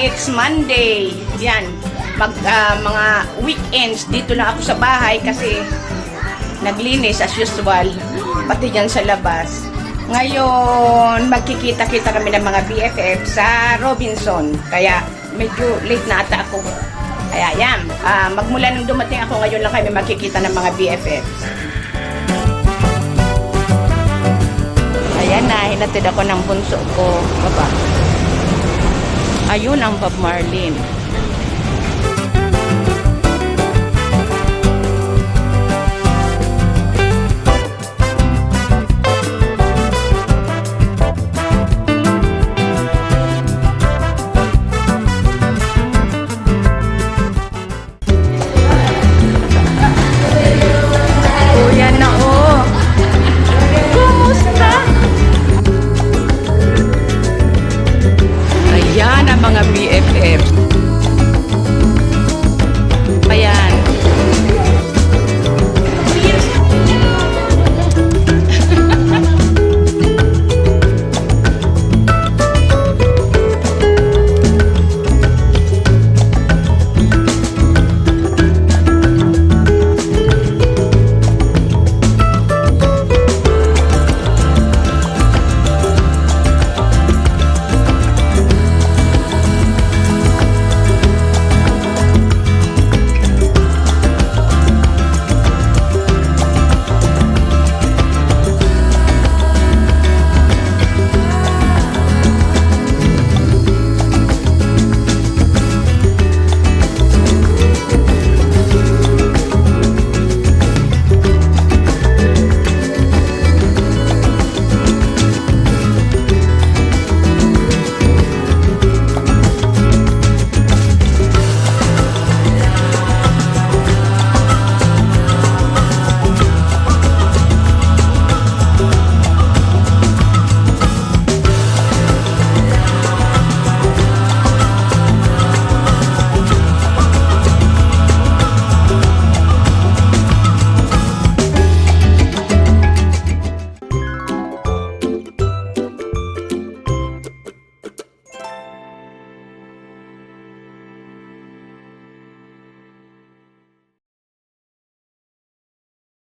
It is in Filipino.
it's Monday. Yan. Mga weekends, dito lang ako sa bahay kasi naglinis as usual. Pati dyan sa labas. Ngayon, magkikita-kita kami ng mga BFF sa Robinson. Kaya, medyo late na ata ako. Kaya, yan. Magmula nung dumating ako, ngayon lang kami magkikita ng mga BFF. Ayan na, hinatid ako ng bunso ko. Baba. Ayun ang Bob Marlin. Mga BFF.